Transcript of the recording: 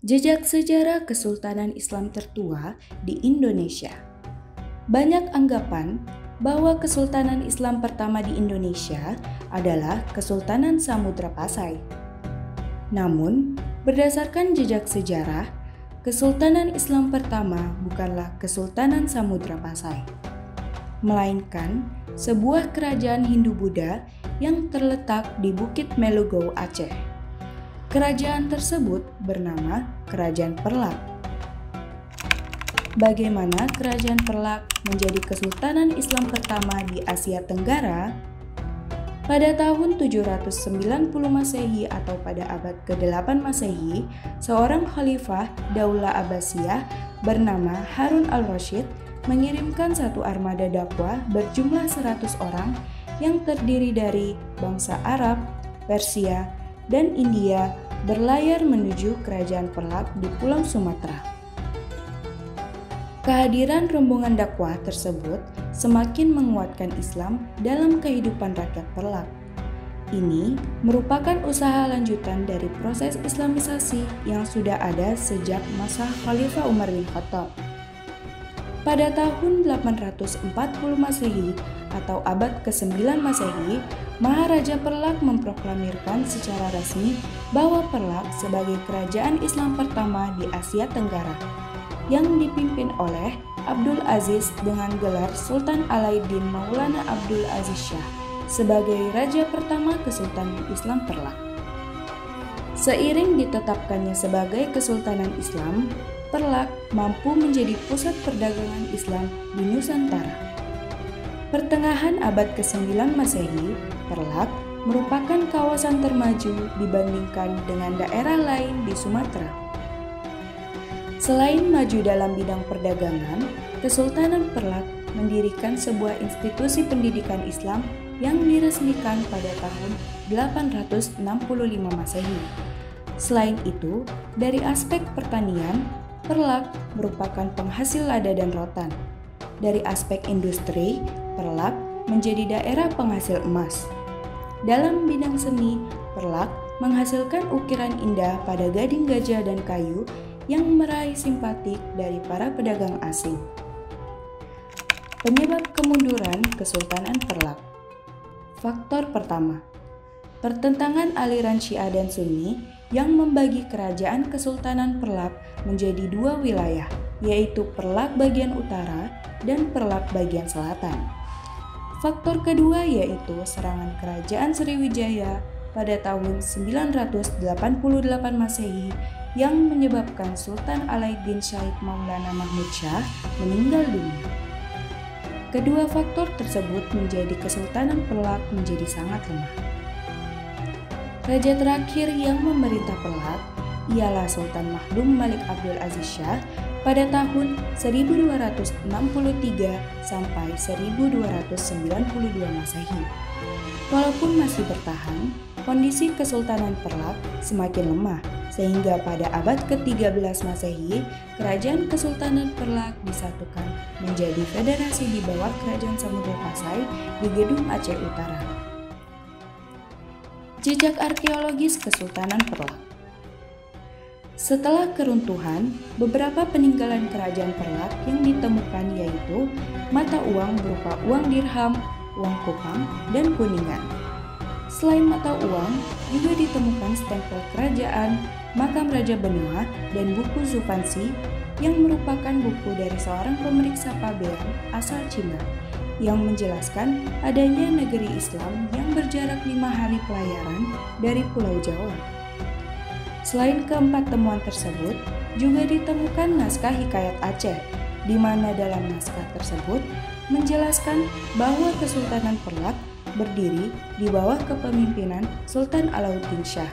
Jejak sejarah Kesultanan Islam tertua di Indonesia. Banyak anggapan bahwa Kesultanan Islam pertama di Indonesia adalah Kesultanan Samudra Pasai. Namun, berdasarkan jejak sejarah, Kesultanan Islam pertama bukanlah Kesultanan Samudra Pasai, melainkan sebuah kerajaan Hindu-Buddha yang terletak di Bukit Melugou, Aceh. Kerajaan tersebut bernama Kerajaan Perlak. Bagaimana Kerajaan Perlak menjadi Kesultanan Islam pertama di Asia Tenggara? Pada tahun 790 Masehi atau pada abad ke-8 Masehi, seorang khalifah Daulah Abbasiyah bernama Harun al-Rasyid mengirimkan satu armada dakwah berjumlah 100 orang yang terdiri dari bangsa Arab, Persia, dan India berlayar menuju Kerajaan Perlak di Pulau Sumatera. Kehadiran rombongan dakwah tersebut semakin menguatkan Islam dalam kehidupan rakyat Perlak. Ini merupakan usaha lanjutan dari proses Islamisasi yang sudah ada sejak masa Khalifah Umar bin Khattab. Pada tahun 840 Masehi atau abad ke-9 Masehi, Maharaja Perlak memproklamirkan secara resmi bahwa Perlak sebagai kerajaan Islam pertama di Asia Tenggara, yang dipimpin oleh Abdul Aziz dengan gelar Sultan Alauddin Maulana Abdul Aziz Shah sebagai raja pertama Kesultanan Islam Perlak. Seiring ditetapkannya sebagai Kesultanan Islam, Perlak mampu menjadi pusat perdagangan Islam di Nusantara. Pertengahan abad ke-9 Masehi, Perlak merupakan kawasan termaju dibandingkan dengan daerah lain di Sumatera. Selain maju dalam bidang perdagangan, Kesultanan Perlak mendirikan sebuah institusi pendidikan Islam yang diresmikan pada tahun 865 Masehi. Selain itu, dari aspek pertanian, Perlak merupakan penghasil lada dan rotan. Dari aspek industri, Perlak menjadi daerah penghasil emas. Dalam bidang seni, Perlak menghasilkan ukiran indah pada gading gajah dan kayu yang meraih simpatik dari para pedagang asing. Penyebab kemunduran Kesultanan Perlak. Faktor pertama, pertentangan aliran Syiah dan Sunni yang membagi kerajaan Kesultanan Perlak menjadi dua wilayah, yaitu Perlak bagian utara dan Perlak bagian selatan. Faktor kedua yaitu serangan Kerajaan Sriwijaya pada tahun 988 Masehi yang menyebabkan Sultan Alauddin Syahid Maulana Mahmud Shah meninggal dunia. Kedua faktor tersebut menjadi Kesultanan Perlak menjadi sangat lemah. Raja terakhir yang memerintah Perlak ialah Sultan Mahdum Malik Abdul Aziz Shah pada tahun 1263 sampai 1292 Masehi. Walaupun masih bertahan, kondisi Kesultanan Perlak semakin lemah sehingga pada abad ke-13 Masehi, Kerajaan Kesultanan Perlak disatukan menjadi federasi di bawah Kerajaan Samudra Pasai di Gedung Aceh Utara. Jejak arkeologis Kesultanan Perlak. Setelah keruntuhan, beberapa peninggalan Kerajaan Perlak yang ditemukan yaitu mata uang berupa uang dirham, uang kupang, dan kuningan. Selain mata uang, juga ditemukan stempel kerajaan, makam Raja Benua, dan buku Zufansi yang merupakan buku dari seorang pemeriksa pabean asal Cina yang menjelaskan adanya negeri Islam yang berjarak 5 hari pelayaran dari Pulau Jawa. Selain keempat temuan tersebut, juga ditemukan naskah Hikayat Aceh, di mana dalam naskah tersebut menjelaskan bahwa Kesultanan Perlak berdiri di bawah kepemimpinan Sultan Alauddin Shah.